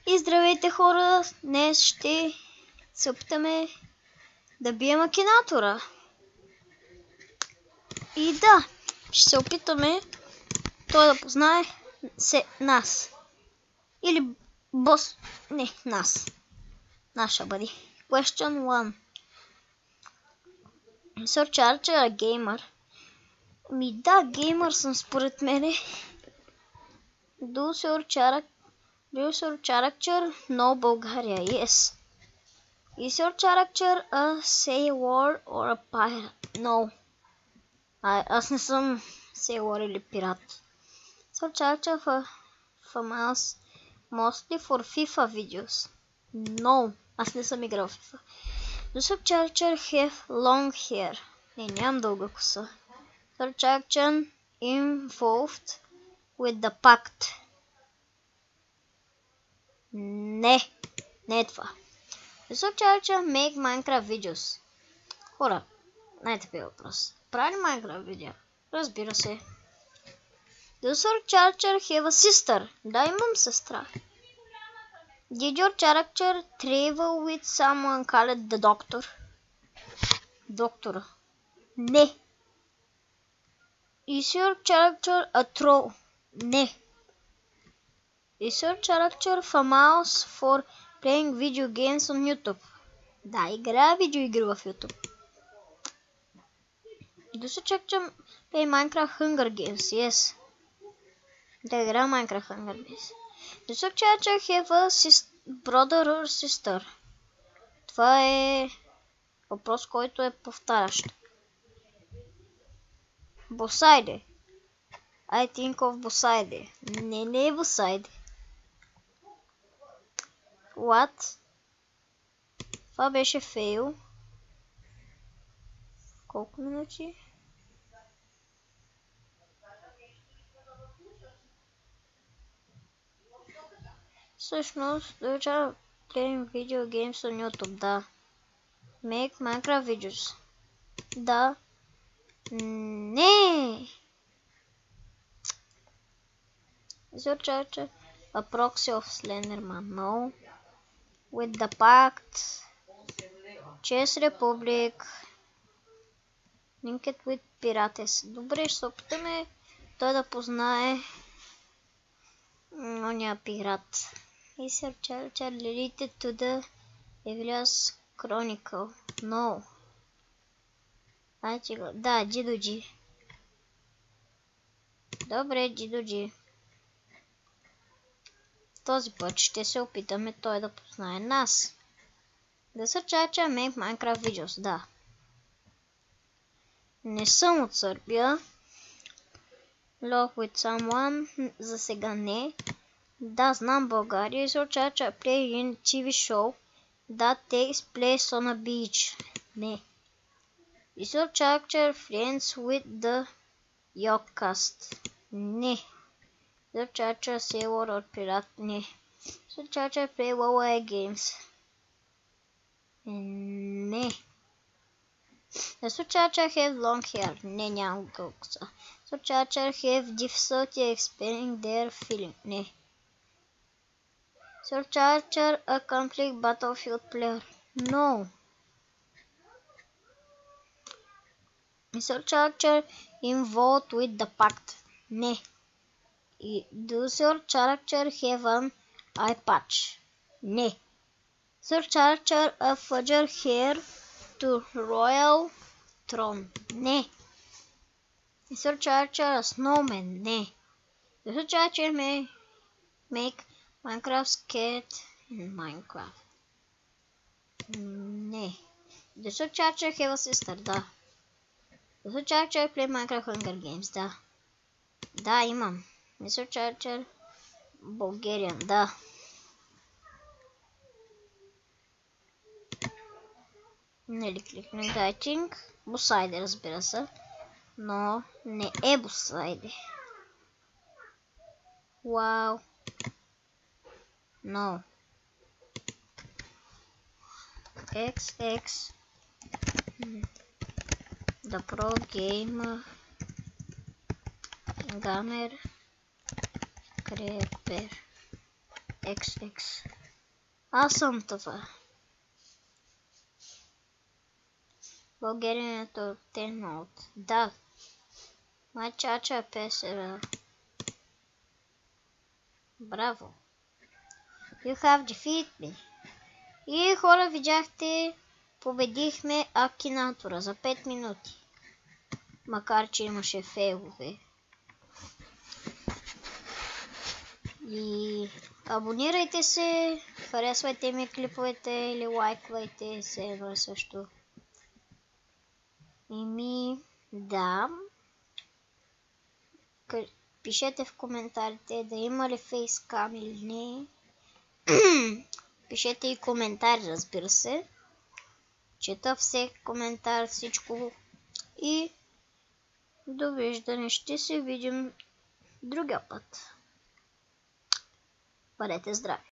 И здравейте хора, днес ще се опитаме да бием Акинатора. И да, ще се опитаме той да познае нас. Или бос, не, нас. Наша бъде. Question 1. Search Archer е геймър. Да, геймър съм според мене. Do your character know Bulgaria? Yes. Is your character a sailor or a pirate? No. Аз не съм sailor или пират. Is your character famous mostly for FIFA videos? No. Аз не съм играл в FIFA. Does your character have long hair? Не, нямам дълга коса. Is your character involved with the pact? Не е това. Does your character make Minecraft videos? Хора, най-тъпия въпрос. Прави ли Minecraft видео? Разбира се. Does your character have a sister? Да, имам сестра. Did your character travel with someone called the doctor? Доктора. Не. Is your character a troll? Не. Is your character famous for playing video games on YouTube? Да, играя видеоигри в YouTube. Does your character play Minecraft Hunger Games? Yes. Да, играя Minecraft Hunger Games. Does your character have a brother or sister? Това е въпрос, който е повтарящ. Босайде. I think of Босайде. Не е Босайде. What? Това беше фейл. Колко минути? Всъщност, да вчера playing video games on YouTube, да. Make Minecraft videos. Да. Не. Is your character a proxy of Slenderman? No. With the Pact. Chess Republic. Linked with Pirates. Добре, ще се опитаме той да познае ония пират. Is your character related to the Evilius Chronicle? No. Да, Джидоджи. Добре, Джидоджи. Този път ще се опитаме той да познае нас. Да се чача make Minecraft videos, да. Не съм от Сърбия. Love with someone, за сега не. Да, знам България. Is your character play in TV show that takes place on a beach? Не. Is your character friends with the Yogcast? Не. Is your character sailor or pirate? Не. Is your character play WoW games? Не. Does your character have long hair? Не, нямам коса. Does your character have difficulty explaining their feeling? Не. Is your character a complete Battlefield player? No. Is your character involved with the Pact? Ne. Does your character have an eye patch? Ne. Is your character a fudger heir to royal throne? Ne. Is your character a snowman? Ne. Does your character make Minecraft skate in Minecraft? Ne. Does your character have a sister? Da. Does your character play Minecraft Hunger Games? Да. Да, имам. Is your character Bulgarian? Да. Нали кликнах I think Босайде, разбира се. Но не е Босайде. Вау. No. XX. The Pro Gamer Gamer Creeper. XX. Аз съм това. Българинето от да. Мачача песера. Браво. You have defeated me. И хора, видяхте, победихме Акинатора за 5 минути. Макар че имаше фейлове. И абонирайте се, харесвайте ми клиповете или лайквайте се едно също. Да. Пишете в коментарите да има ли фейскам или не. Пишете и коментари, разбира се. Чета всеки коментар, всичко. И довиждане, ще се видим другия път. Бъдете здрави!